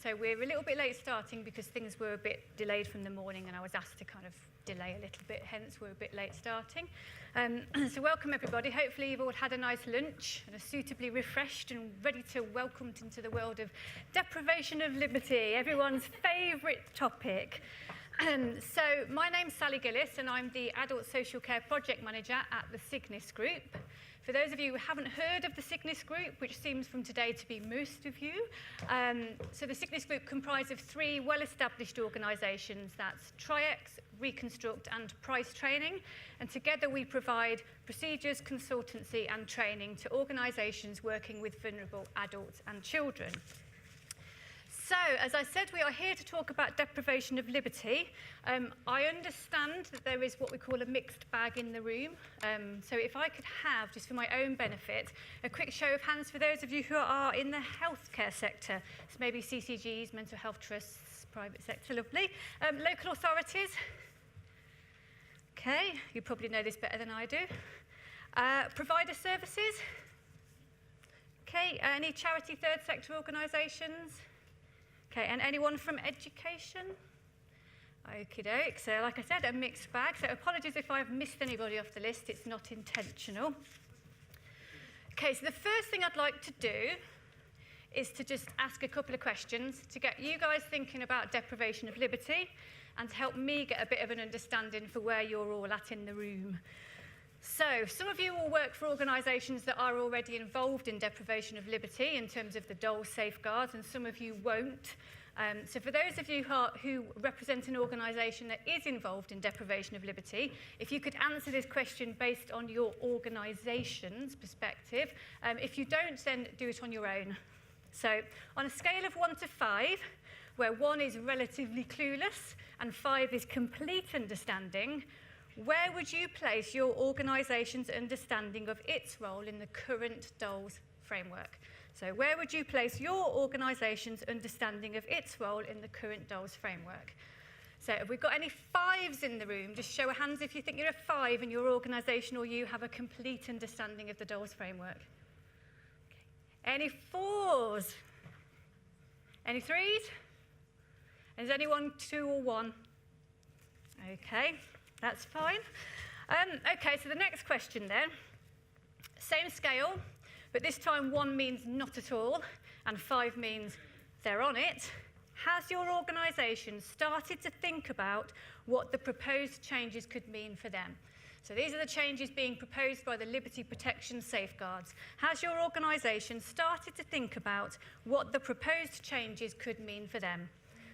So we're a little bit late starting because things were a bit delayed from the morning and I was asked to kind of delay a little bit, hence we're a bit late starting. So welcome everybody. Hopefully you've all had a nice lunch and are suitably refreshed and ready to welcome into the world of deprivation of liberty, everyone's favourite topic. So my name's Sally Gillies and I'm the Adult Social Care Project Manager at the Cygnus Group. For those of you who haven't heard of the Cygnus Group, which seems from today to be most of you, so the Cygnus Group comprises of 3 well-established organisations, that's TriEx, Reconstruct and Price Training, and together we provide procedures, consultancy and training to organisations working with vulnerable adults and children. So, as I said, we are here to talk about deprivation of liberty. I understand that there is what we call a mixed bag in the room. So if I could have, just for my own benefit, a quick show of hands for those of you who are in the healthcare sector. So maybe CCGs, mental health trusts, private sector, lovely. Local authorities. Okay, you probably know this better than I do. Provider services. Okay, any charity third sector organisations? Okay, and anyone from education? Okie doke, so like I said, a mixed bag. So apologies if I've missed anybody off the list, it's not intentional. Okay, so the first thing I'd like to do is to just ask a couple of questions to get you guys thinking about deprivation of liberty and to help me get a bit of an understanding for where you're all at in the room. So, some of you will work for organisations that are already involved in deprivation of liberty in terms of the dole safeguards, and some of you won't. So for those of you who represent an organisation that is involved in deprivation of liberty, if you could answer this question based on your organisation's perspective. If you don't, then do it on your own. So, on a scale of 1 to 5, where 1 is relatively clueless and 5 is complete understanding, where would you place your organisation's understanding of its role in the current DOLS framework? So where would you place your organisation's understanding of its role in the current DOLS framework? So have we got any 5s in the room? Just show of hands if you think you're a 5 and your organisation or you have a complete understanding of the DOLS framework. Okay. Any 4s? Any 3s? Is anyone 2 or 1? Okay. That's fine. Okay, so the next question then. Same scale, but this time 1 means not at all, and 5 means they're on it. Has your organisation started to think about what the proposed changes could mean for them? So these are the changes being proposed by the Liberty Protection Safeguards. Has your organisation started to think about what the proposed changes could mean for them?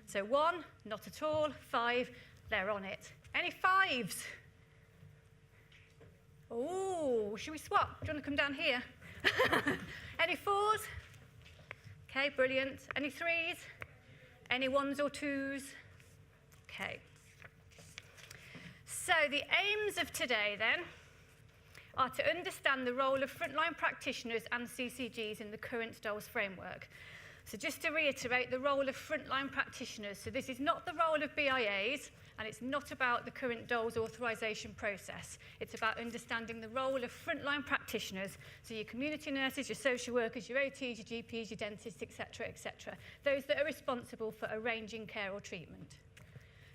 So 1, not at all, 5, they're on it. Any 5s? Oh, should we swap? Do you want to come down here? Any 4s? Okay, brilliant. Any 3s? Any 1s or 2s? Okay. So the aims of today then are to understand the role of frontline practitioners and CCGs in the current DOLS framework. So just to reiterate, the role of frontline practitioners. So this is not the role of BIAs, and it's not about the current DOLS authorisation process. It's about understanding the role of frontline practitioners, so your community nurses, your social workers, your OTs, your GPs, your dentists, etc., etc. Those that are responsible for arranging care or treatment.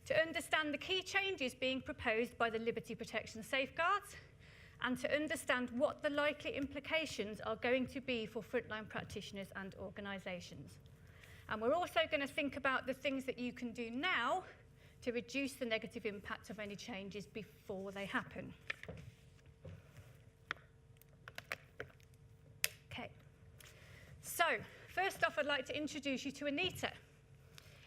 To understand the key changes being proposed by the Liberty Protection Safeguards, and to understand what the likely implications are going to be for frontline practitioners and organisations. And we're also going to think about the things that you can do now to reduce the negative impact of any changes before they happen. Okay, so first off I'd like to introduce you to Anita.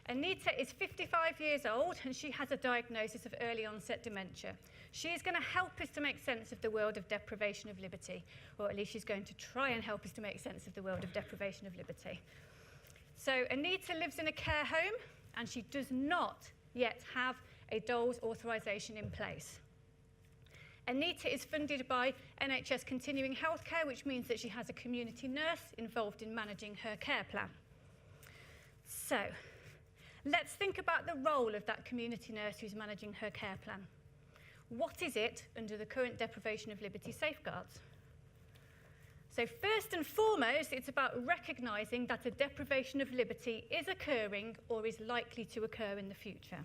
Anita is 55 years old and she has a diagnosis of early onset dementia. She is going to help us to make sense of the world of deprivation of liberty, or at least she's going to try and help us to make sense of the world of deprivation of liberty. So Anita lives in a care home and she does not yet have a DOLS authorisation in place. Anita is funded by NHS Continuing Healthcare, which means that she has a community nurse involved in managing her care plan. So let's think about the role of that community nurse who's managing her care plan. What is it under the current deprivation of liberty safeguards? So first and foremost, it's about recognising that a deprivation of liberty is occurring or is likely to occur in the future.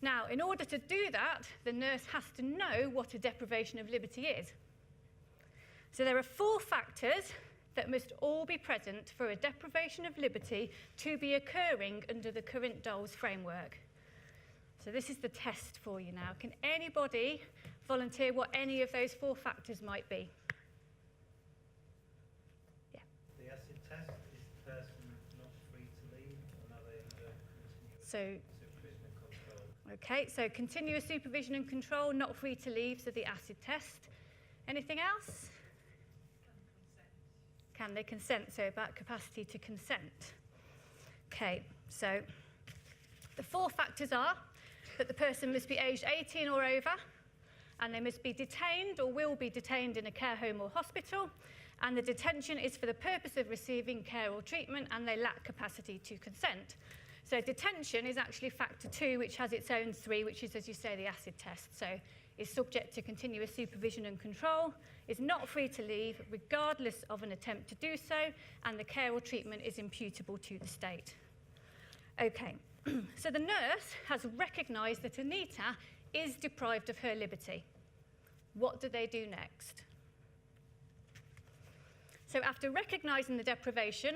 Now, in order to do that, the nurse has to know what a deprivation of liberty is. So there are 4 factors that must all be present for a deprivation of liberty to be occurring under the current DOLS framework. So this is the test for you now. Can anybody volunteer what any of those 4 factors might be? Yeah. The acid test, is the person not free to leave, or are they under continuous supervision and control? Okay, so continuous supervision and control, not free to leave, so the acid test. Anything else? Can they consent? So about capacity to consent. Okay, so the 4 factors are that the person must be aged 18 or over, and they must be detained or will be detained in a care home or hospital, and the detention is for the purpose of receiving care or treatment, and they lack capacity to consent. So detention is actually factor 2, which has its own 3, which is, as you say, the acid test. So is subject to continuous supervision and control, is not free to leave, regardless of an attempt to do so, and the care or treatment is imputable to the state. Okay, so the nurse has recognised that Anita is deprived of her liberty. What do they do next? So after recognising the deprivation,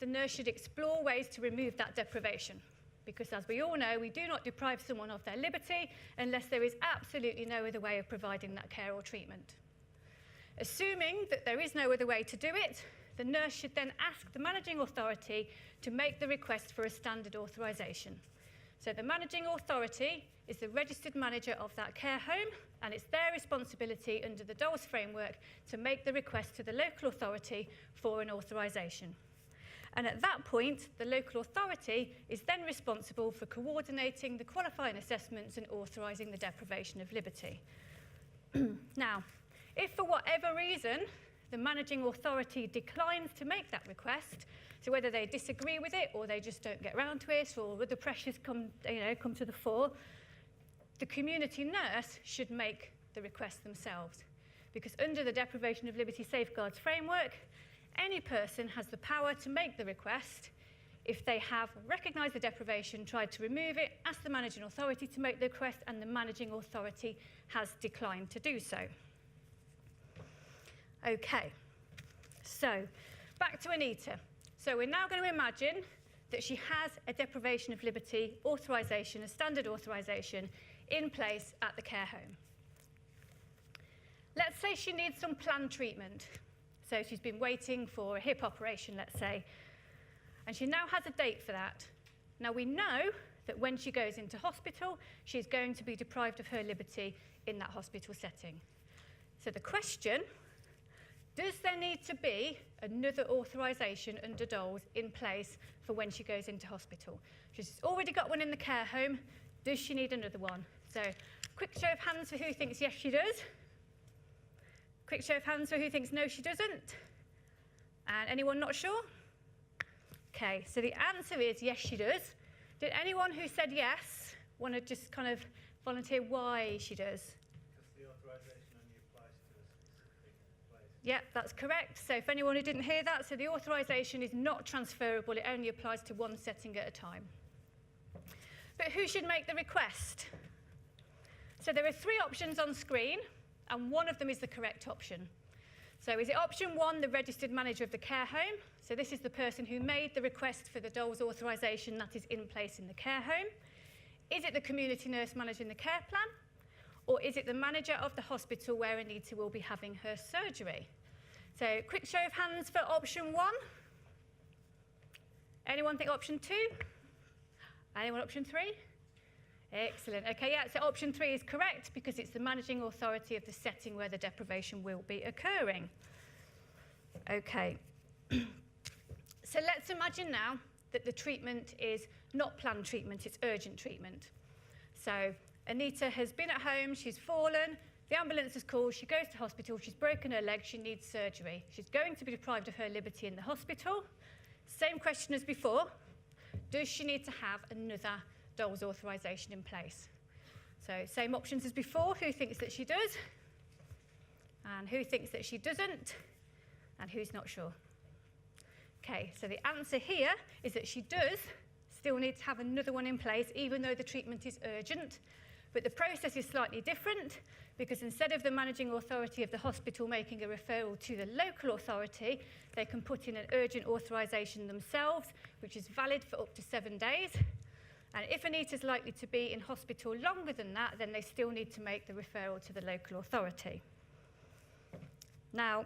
the nurse should explore ways to remove that deprivation. Because as we all know, we do not deprive someone of their liberty unless there is absolutely no other way of providing that care or treatment. Assuming that there is no other way to do it, the nurse should then ask the managing authority to make the request for a standard authorisation. So the managing authority is the registered manager of that care home, and it's their responsibility under the DOLS framework to make the request to the local authority for an authorisation. And at that point, the local authority is then responsible for coordinating the qualifying assessments and authorising the deprivation of liberty. Now, if for whatever reason the managing authority declines to make that request, so whether they disagree with it or they just don't get around to it or other pressures come to the fore, the community nurse should make the request themselves. Because under the Deprivation of Liberty Safeguards framework, any person has the power to make the request if they have recognised the deprivation, tried to remove it, asked the managing authority to make the request, and the managing authority has declined to do so. Okay, so back to Anita. So we're now going to imagine that she has a deprivation of liberty authorisation, a standard authorisation, in place at the care home. Let's say she needs some planned treatment. So she's been waiting for a hip operation, let's say, and she now has a date for that. Now we know that when she goes into hospital, she's going to be deprived of her liberty in that hospital setting. So the question, does there need to be another authorisation under DOLS in place for when she goes into hospital? She's already got one in the care home. Does she need another one? So quick show of hands for who thinks yes, she does. Quick show of hands for who thinks no, she doesn't. And anyone not sure? Okay, so the answer is yes, she does. Did anyone who said yes want to just kind of volunteer why she does? Because the authorisation only applies to a specific place. Yeah, that's correct. So if anyone who didn't hear that, so the authorisation is not transferable. It only applies to one setting at a time. But who should make the request? So there are 3 options on screen, and one of them is the correct option. So is it option 1, the registered manager of the care home? So this is the person who made the request for the DOLS authorisation that is in place in the care home. Is it the community nurse managing the care plan? Or is it the manager of the hospital where Anita will be having her surgery? So quick show of hands for option 1. Anyone think option 2? Anyone option 3? Excellent. Okay, yeah, so option 3 is correct because it's the managing authority of the setting where the deprivation will be occurring. Okay. So let's imagine now that the treatment is not planned treatment, it's urgent treatment. So Anita has been at home, she's fallen, the ambulance is called, she goes to hospital, she's broken her leg, she needs surgery. She's going to be deprived of her liberty in the hospital. Same question as before. Does she need to have another DOLS authorisation in place? So same options as before. Who thinks that she does? And who thinks that she doesn't? And who's not sure? Okay, so the answer here is that she does still need to have another one in place, even though the treatment is urgent. But the process is slightly different, because instead of the managing authority of the hospital making a referral to the local authority, they can put in an urgent authorisation themselves, which is valid for up to 7 days. And if Anita's likely to be in hospital longer than that, then they still need to make the referral to the local authority. Now,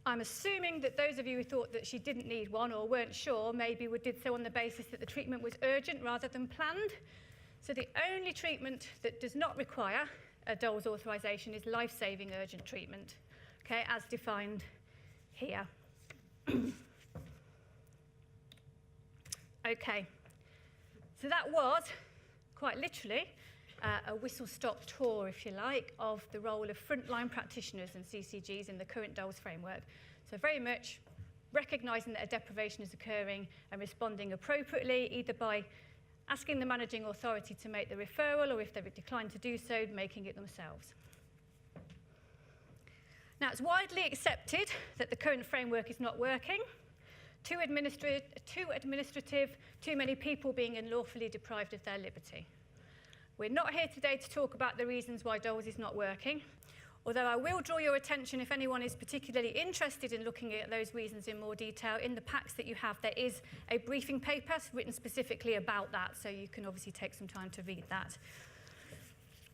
I'm assuming that those of you who thought that she didn't need one or weren't sure maybe did so on the basis that the treatment was urgent rather than planned. So the only treatment that does not require a DOLS authorisation is life-saving urgent treatment, okay, as defined here. Okay, so that was quite literally a whistle-stop tour, if you like, of the role of frontline practitioners and CCGs in the current DOLS framework. So very much recognising that a deprivation is occurring and responding appropriately, either by asking the managing authority to make the referral, or if they decline to do so, making it themselves. Now, it's widely accepted that the current framework is not working. Too administrative, too many people being unlawfully deprived of their liberty. We're not here today to talk about the reasons why DOLS is not working, although I will draw your attention, if anyone is particularly interested in looking at those reasons in more detail, in the packs that you have, there is a briefing paper written specifically about that, so you can obviously take some time to read that.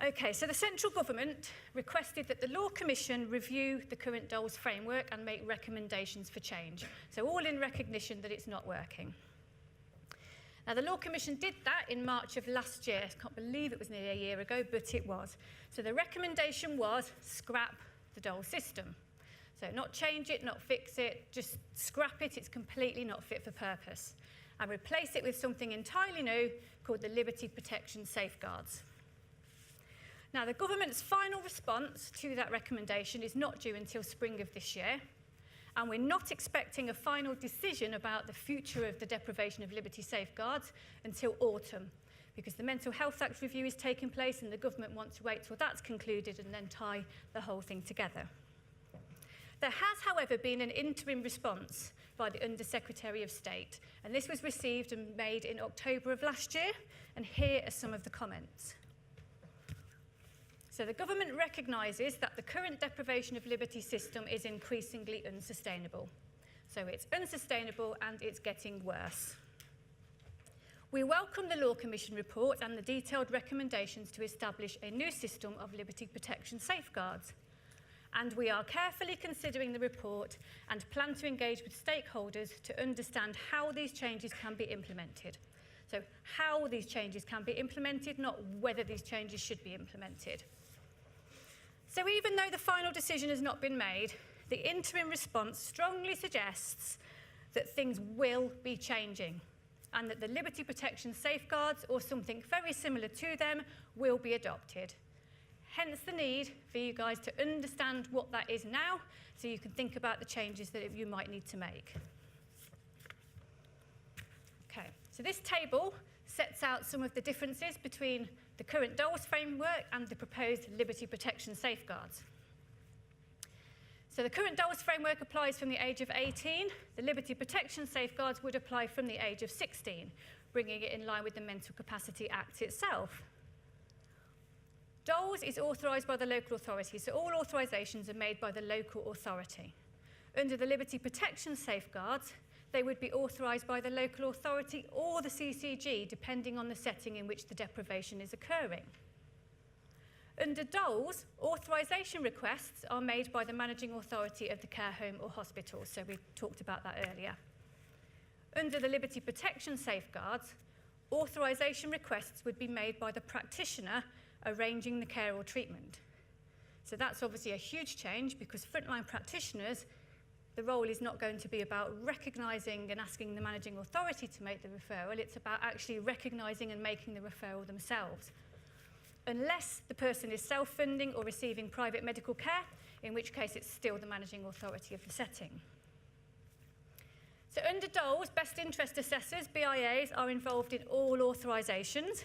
Okay, so the central government requested that the Law Commission review the current DOLS framework and make recommendations for change. So all in recognition that it's not working. Now, the Law Commission did that in March of last year. I can't believe it was nearly a year ago, but it was. So the recommendation was scrap the DOLS system. So not change it, not fix it, just scrap it. It's completely not fit for purpose. And replace it with something entirely new called the Liberty Protection Safeguards. Now, the government's final response to that recommendation is not due until spring of this year. And we're not expecting a final decision about the future of the Deprivation of Liberty safeguards until autumn, because the Mental Health Act review is taking place and the government wants to wait till that's concluded and then tie the whole thing together. There has, however, been an interim response by the Under-Secretary of State, and this was received and made in October of last year, and here are some of the comments. So the government recognises that the current deprivation of liberty system is increasingly unsustainable. So it's unsustainable and it's getting worse. We welcome the Law Commission report and the detailed recommendations to establish a new system of liberty protection safeguards. And we are carefully considering the report and plan to engage with stakeholders to understand how these changes can be implemented. So how these changes can be implemented, not whether these changes should be implemented. So even though the final decision has not been made, the interim response strongly suggests that things will be changing and that the liberty protection safeguards or something very similar to them will be adopted. Hence the need for you guys to understand what that is now so you can think about the changes that you might need to make. Okay, so this table sets out some of the differences between the current DOLS framework and the proposed liberty protection safeguards. So the current DOLS framework applies from the age of 18. The liberty protection safeguards would apply from the age of 16, bringing it in line with the Mental Capacity Act itself. DOLS is authorised by the local authority, so all authorisations are made by the local authority. Under the liberty protection safeguards, they would be authorised by the local authority or the CCG, depending on the setting in which the deprivation is occurring. Under DOLS, authorisation requests are made by the managing authority of the care home or hospital, so we talked about that earlier. Under the liberty protection safeguards, authorisation requests would be made by the practitioner arranging the care or treatment. So that's obviously a huge change, because frontline practitioners, the role is not going to be about recognising and asking the managing authority to make the referral. It's about actually recognising and making the referral themselves. Unless the person is self-funding or receiving private medical care, in which case it's still the managing authority of the setting. So under DOLS, best interest assessors, BIAs, are involved in all authorisations,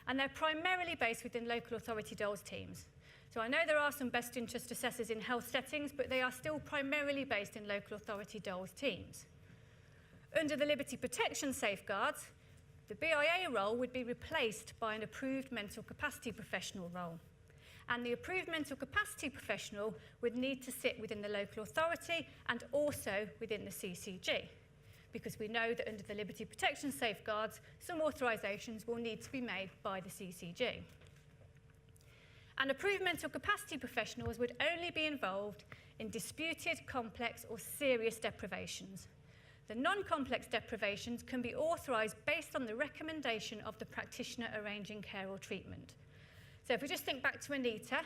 and they're primarily based within local authority DOLS teams. So I know there are some best interest assessors in health settings, but they are still primarily based in local authority DOLS teams. Under the Liberty Protection safeguards, the BIA role would be replaced by an approved mental capacity professional role. And the approved mental capacity professional would need to sit within the local authority and also within the CCG, because we know that under the Liberty Protection safeguards, some authorisations will need to be made by the CCG. And approved mental capacity professionals would only be involved in disputed, complex or serious deprivations. The non-complex deprivations can be authorised based on the recommendation of the practitioner arranging care or treatment. So if we just think back to Anita,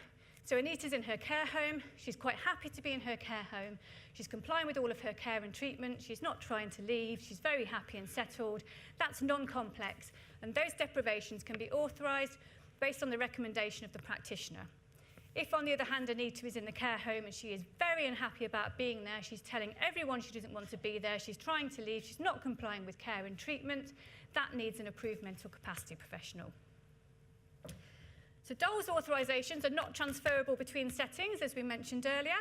so Anita's in her care home, she's quite happy to be in her care home, she's complying with all of her care and treatment, she's not trying to leave, she's very happy and settled. That's non-complex, and those deprivations can be authorised based on the recommendation of the practitioner. If, on the other hand, Anita is in the care home and she is very unhappy about being there, she's telling everyone she doesn't want to be there, she's trying to leave, she's not complying with care and treatment, that needs an approved mental capacity professional. So DOLS authorisations are not transferable between settings, as we mentioned earlier.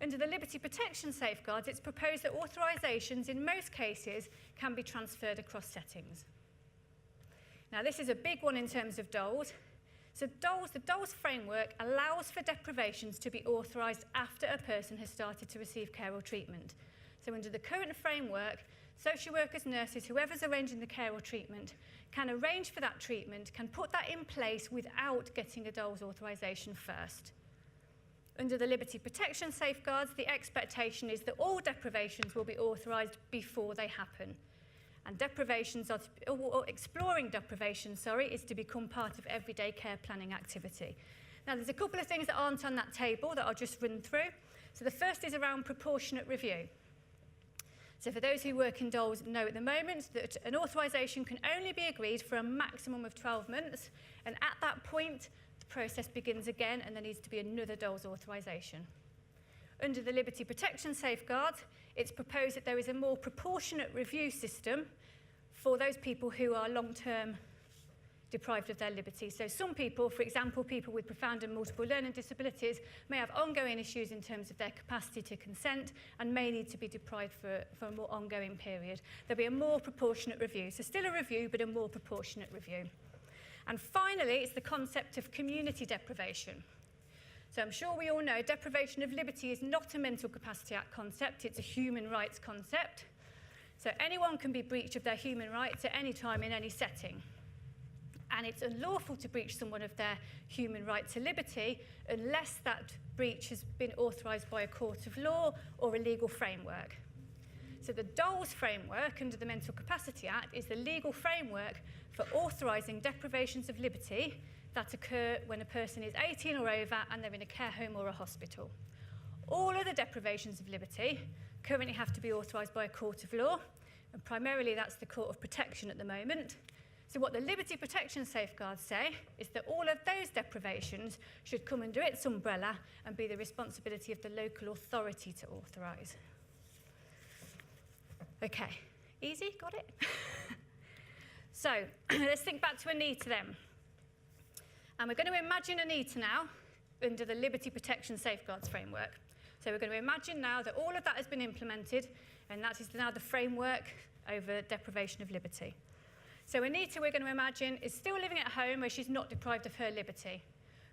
Under the Liberty Protection safeguards, it's proposed that authorisations in most cases can be transferred across settings. Now, this is a big one in terms of DOLS. So the DOLS framework allows for deprivations to be authorised after a person has started to receive care or treatment. So under the current framework, social workers, nurses, whoever's arranging the care or treatment, can arrange for that treatment, can put that in place without getting a DOLS authorisation first. Under the Liberty Protection safeguards, the expectation is that all deprivations will be authorised before they happen. And deprivations are exploring deprivation, is to become part of everyday care planning activity. Now, there's a couple of things that aren't on that table that I'll just run through. So the first is around proportionate review. So for those who work in DOLS know at the moment that an authorisation can only be agreed for a maximum of 12 months, and at that point, the process begins again and there needs to be another DOLS authorisation. Under the Liberty Protection safeguards, it's proposed that there is a more proportionate review system for those people who are long-term deprived of their liberty. So some people, for example, people with profound and multiple learning disabilities, may have ongoing issues in terms of their capacity to consent and may need to be deprived for a more ongoing period. There'll be a more proportionate review. So still a review, but a more proportionate review. And finally, it's the concept of community deprivation. So I'm sure we all know deprivation of liberty is not a Mental Capacity Act concept, it's a human rights concept. So anyone can be breached of their human rights at any time in any setting. And it's unlawful to breach someone of their human right to liberty unless that breach has been authorised by a court of law or a legal framework. So the DOLS framework under the Mental Capacity Act is the legal framework for authorising deprivations of liberty that occur when a person is 18 or over and they're in a care home or a hospital. All other deprivations of liberty currently have to be authorised by a court of law, and primarily that's the Court of Protection at the moment. So what the Liberty Protection safeguards say is that all of those deprivations should come under its umbrella and be the responsibility of the local authority to authorise. Okay, easy, got it? So let's think back to Anita then. And we're going to imagine Anita now under the Liberty Protection Safeguards framework. So we're going to imagine now that all of that has been implemented, and that is now the framework over deprivation of liberty. So Anita, we're going to imagine, is still living at home where she's not deprived of her liberty,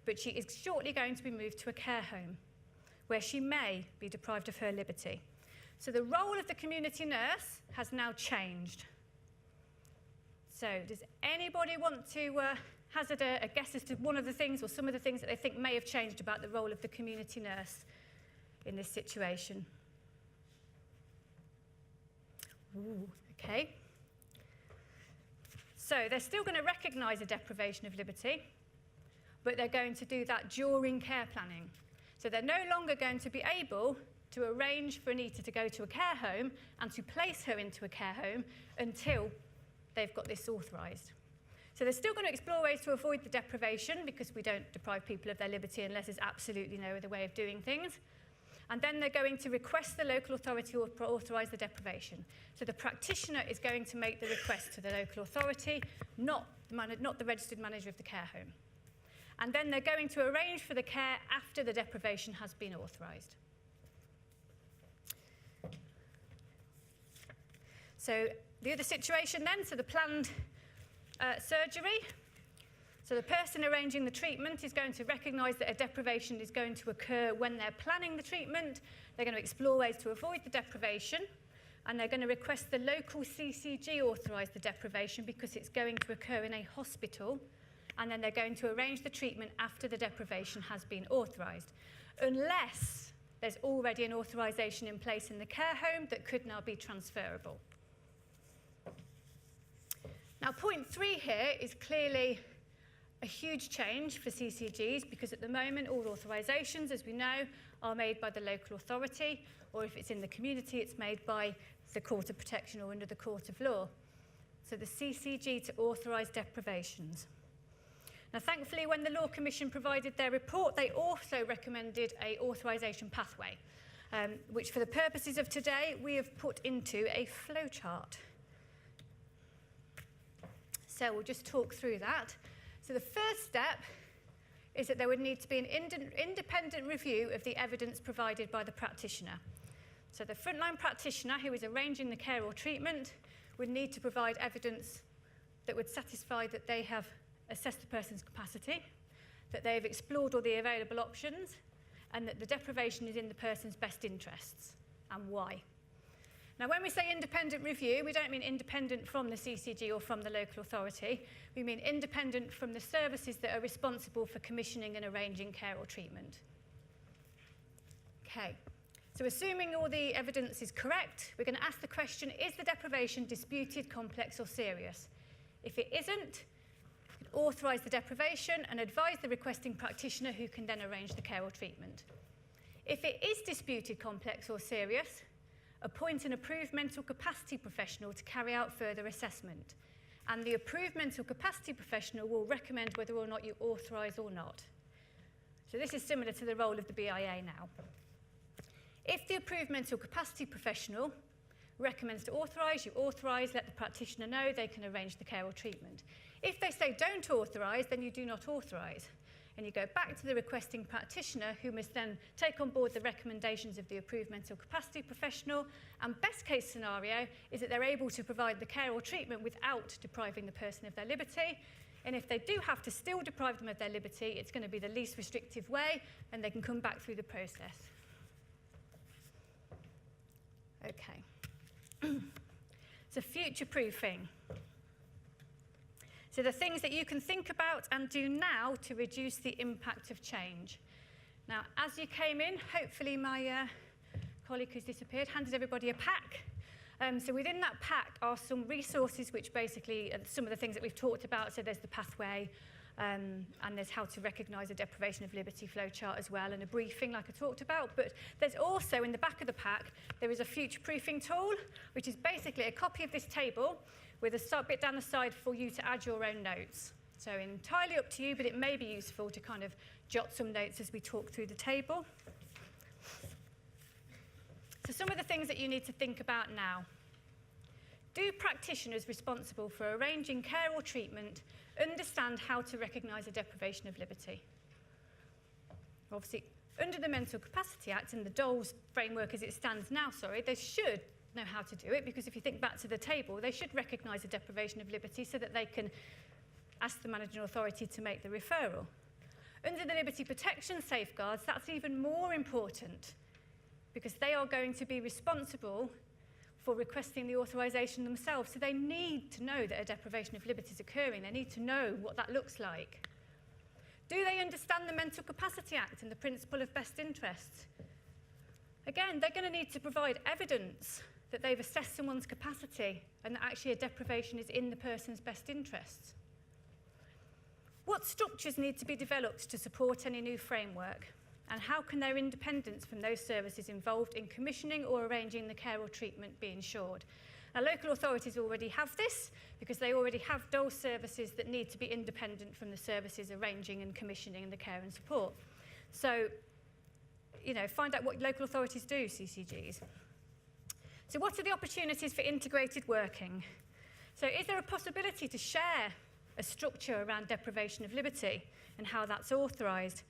but she is shortly going to be moved to a care home where she may be deprived of her liberty. So the role of the community nurse has now changed. So does anybody want to hazard a guess as to one of the things or some of the things that they think may have changed about the role of the community nurse in this situation? Ooh, okay. So they're still going to recognise a deprivation of liberty, but they're going to do that during care planning. So they're no longer going to be able to arrange for Anita to go to a care home and to place her into a care home until they've got this authorised. So they're still going to explore ways to avoid the deprivation, because we don't deprive people of their liberty unless there's absolutely no other way of doing things. And then they're going to request the local authority to authorise the deprivation. So the practitioner is going to make the request to the local authority, not the registered manager of the care home. and then they're going to arrange for the care after the deprivation has been authorised. So the other situation then, so the planned surgery. So the person arranging the treatment is going to recognise that a deprivation is going to occur when they're planning the treatment. They're going to explore ways to avoid the deprivation, and they're going to request the local CCG authorise the deprivation because it's going to occur in a hospital, and then they're going to arrange the treatment after the deprivation has been authorised, unless there's already an authorisation in place in the care home that could now be transferable. Now, point 3 here is clearly a huge change for CCGs because at the moment all authorisations, as we know, are made by the local authority, or if it's in the community, it's made by the Court of Protection or under the Court of Law. So the CCG to authorise deprivations. Now, thankfully, when the Law Commission provided their report, they also recommended an authorisation pathway, which for the purposes of today, we have put into a flowchart. So we'll just talk through that. So the first step is that there would need to be an independent review of the evidence provided by the practitioner. So the frontline practitioner who is arranging the care or treatment would need to provide evidence that would satisfy that they have assessed the person's capacity, that they have explored all the available options, and that the deprivation is in the person's best interests, and why. Now, when we say independent review, we don't mean independent from the CCG or from the local authority. We mean independent from the services that are responsible for commissioning and arranging care or treatment. Okay, so assuming all the evidence is correct, we're going to ask the question, is the deprivation disputed, complex or serious? If it isn't, authorise the deprivation and advise the requesting practitioner who can then arrange the care or treatment. If it is disputed, complex or serious, appoint an approved mental capacity professional to carry out further assessment. And the approved mental capacity professional will recommend whether or not you authorise or not. So this is similar to the role of the BIA now. If the approved mental capacity professional recommends to authorise, you authorise, let the practitioner know, they can arrange the care or treatment. If they say don't authorise, then you do not authorise. And you go back to the requesting practitioner who must then take on board the recommendations of the approved mental capacity professional, and best case scenario is that they're able to provide the care or treatment without depriving the person of their liberty, and if they do have to still deprive them of their liberty, it's going to be the least restrictive way and they can come back through the process. Okay. So future-proofing. So the things that you can think about and do now to reduce the impact of change. Now, as you came in, hopefully my colleague who's disappeared handed everybody a pack. So within that pack are some resources which basically are some of the things that we've talked about. So there's the pathway, and there's how to recognise a deprivation of liberty flowchart as well, and a briefing like I talked about. But there's also, in the back of the pack, there is a future-proofing tool, which is basically a copy of this table with a bit down the side for you to add your own notes. So entirely up to you, but it may be useful to kind of jot some notes as we talk through the table. So some of the things that you need to think about now. Do practitioners responsible for arranging care or treatment understand how to recognise a deprivation of liberty? Obviously, under the Mental Capacity Act and the DOLS framework as it stands now, they should know how to do it, because if you think back to the table, they should recognise a deprivation of liberty so that they can ask the managing authority to make the referral. Under the liberty protection safeguards, that's even more important, because they are going to be responsible for requesting the authorisation themselves. So they need to know that a deprivation of liberty is occurring. They need to know what that looks like. Do they understand the Mental Capacity Act and the principle of best interests? Again, they're going to need to provide evidence that they've assessed someone's capacity and that actually a deprivation is in the person's best interests. What structures need to be developed to support any new framework? And how can their independence from those services involved in commissioning or arranging the care or treatment be ensured? Now, local authorities already have this because they already have DOLS services that need to be independent from the services arranging and commissioning the care and support. So, find out what local authorities do, CCGs. So what are the opportunities for integrated working? So is there a possibility to share a structure around deprivation of liberty and how that's authorised?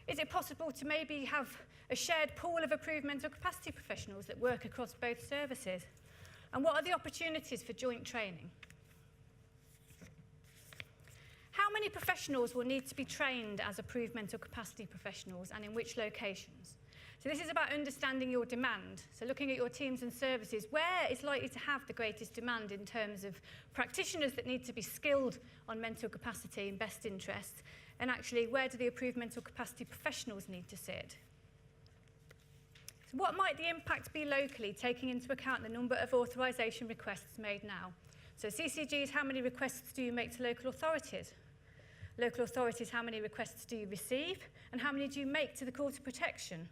Is it possible to maybe have a shared pool of approved mental capacity professionals that work across both services? And what are the opportunities for joint training? How many professionals will need to be trained as approved mental capacity professionals, and in which locations? So this is about understanding your demand. So looking at your teams and services, where is likely to have the greatest demand in terms of practitioners that need to be skilled on mental capacity and best interests, and actually where do the approved mental capacity professionals need to sit? So what might the impact be locally, taking into account the number of authorisation requests made now? So CCGs, how many requests do you make to local authorities? Local authorities, how many requests do you receive? And how many do you make to the Court of Protection?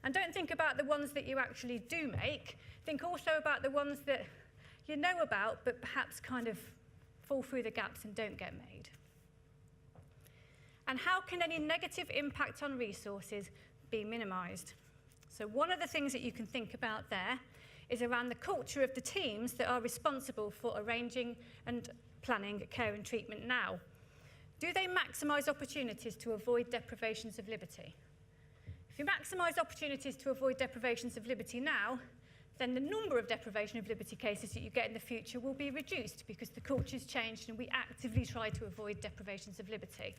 And don't think about the ones that you actually do make. Think also about the ones that you know about, but perhaps kind of fall through the gaps and don't get made. And how can any negative impact on resources be minimised? So one of the things that you can think about there is around the culture of the teams that are responsible for arranging and planning care and treatment now. Do they maximise opportunities to avoid deprivations of liberty? If you maximise opportunities to avoid deprivations of liberty now, then the number of deprivation of liberty cases that you get in the future will be reduced because the culture's changed and we actively try to avoid deprivations of liberty.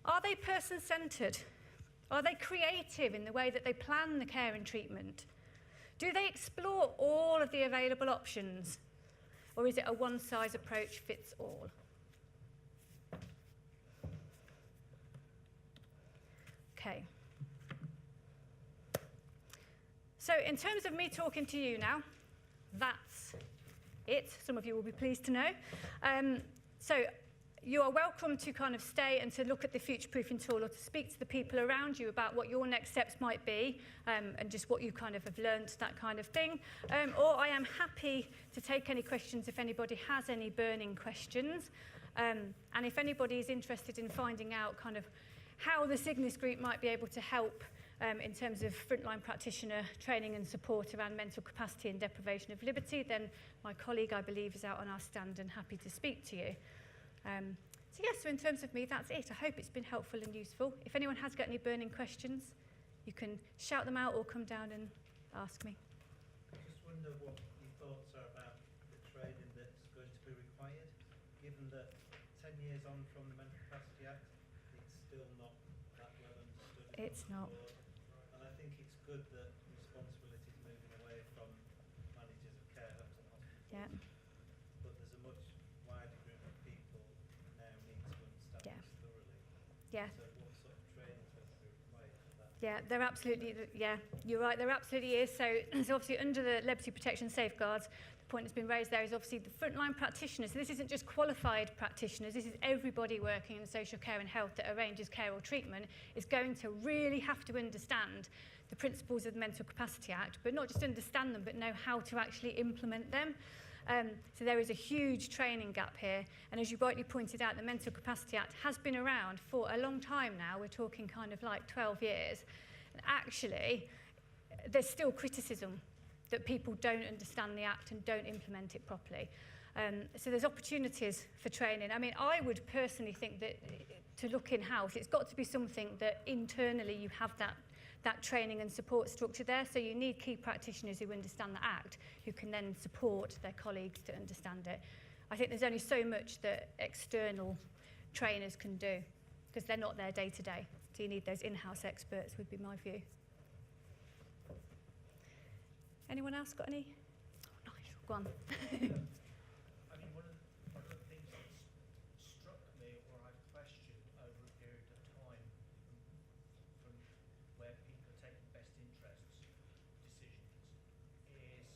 Are they person-centred? Are they creative in the way that they plan the care and treatment? Do they explore all of the available options? Or is it a one-size approach fits all? Okay. So in terms of me talking to you now, that's it. Some of you will be pleased to know. So you are welcome to kind of stay and to look at the future-proofing tool or to speak to the people around you about what your next steps might be and just what you kind of have learned, that kind of thing. Or I am happy to take any questions if anybody has any burning questions. And if anybody is interested in finding out kind of how the Cygnus group might be able to help in terms of frontline practitioner training and support around mental capacity and deprivation of liberty, then my colleague, I believe, is out on our stand and happy to speak to you. So yes, so in terms of me, that's it. I hope it's been helpful and useful. If anyone has got any burning questions, you can shout them out or come down and ask me. I just wonder what your thoughts are about the training that's going to be required, given that 10 years on from the Mental Capacity Act, it's still not that well understood. It's not. And I think it's good that responsibility is moving away from managers of care homes and hospitals. Yeah. But there's a much wider group of people now need to understand this thoroughly. Yeah. So what sort of training is going to be required for that? Yeah, there absolutely, yeah, you're right, there absolutely is. So obviously under the liberty protection safeguards, the point that's been raised there is obviously the frontline practitioners. So this isn't just qualified practitioners, this is everybody working in social care and health that arranges care or treatment is going to really have to understand the principles of the Mental Capacity Act, but not just understand them, but know how to actually implement them. So there is a huge training gap here. And as you rightly pointed out, the Mental Capacity Act has been around for a long time now. We're talking kind of like 12 years. And actually, there's still criticism that people don't understand the Act and don't implement it properly. So there's opportunities for training. I mean, I would personally think that to look in-house, it's got to be something that internally you have that training and support structure there. So you need key practitioners who understand the Act, who can then support their colleagues to understand it. I think there's only so much that external trainers can do, because they're not there day to day. So you need those in-house experts, would be my view. Anyone else got any? Oh, nice. Go on. I mean, one of the things that's struck me, or I've questioned over a period of time, from where people are taking best interests decisions, is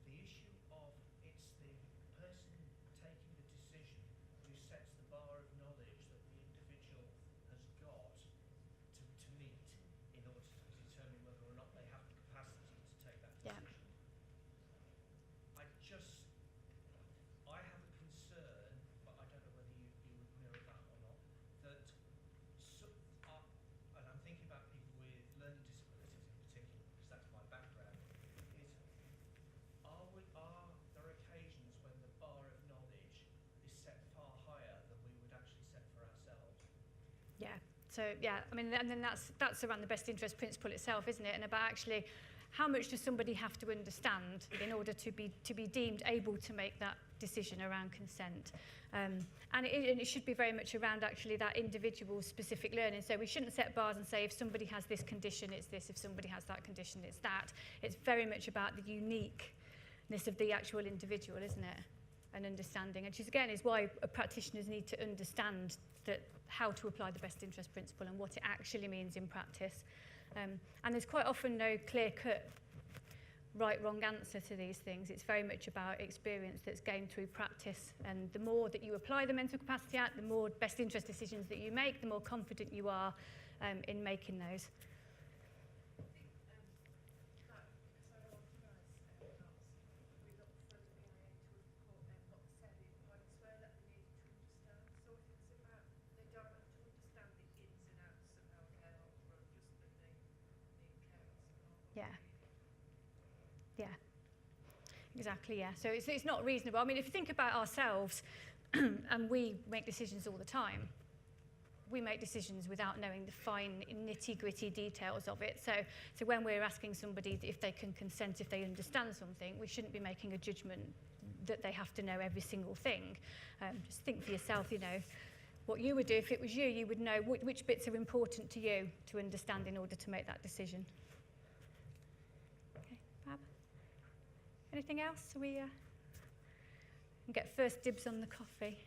the issue of it's the person taking the decision who sets the bar of knowledge that the individual has got to meet in order to determine whether or not they have the capacity to take that Yeah. decision. I just So yeah, I mean, and then that's around the best interest principle itself, isn't it? And about actually how much does somebody have to understand in order to be deemed able to make that decision around consent. And it should be very much around actually that individual specific learning. So we shouldn't set bars and say if somebody has this condition, it's this. If somebody has that condition, it's that. It's very much about the uniqueness of the actual individual, isn't it? And understanding. And which again is why practitioners need to understand how to apply the best interest principle and what it actually means in practice. And there's quite often no clear-cut right, wrong answer to these things. It's very much about experience that's gained through practice. And the more that you apply the Mental Capacity Act, the more best interest decisions that you make, the more confident you are in making those. Yeah. Yeah. Exactly, yeah. So it's not reasonable. I mean, if you think about ourselves, and we make decisions all the time, we make decisions without knowing the fine, nitty-gritty details of it. So when we're asking somebody if they can consent, if they understand something, we shouldn't be making a judgment that they have to know every single thing. Just think for yourself, you know, what you would do if it was you would know which bits are important to you to understand in order to make that decision. Okay, Fab. Anything else? So we can get first dibs on the coffee.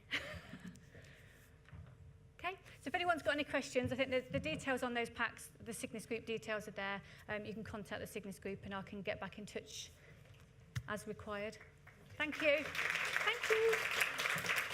Okay, so if anyone's got any questions, I think the details on those packs, the Cygnus Group details are there. You can contact the Cygnus Group and I can get back in touch as required. Thank you. Thank you.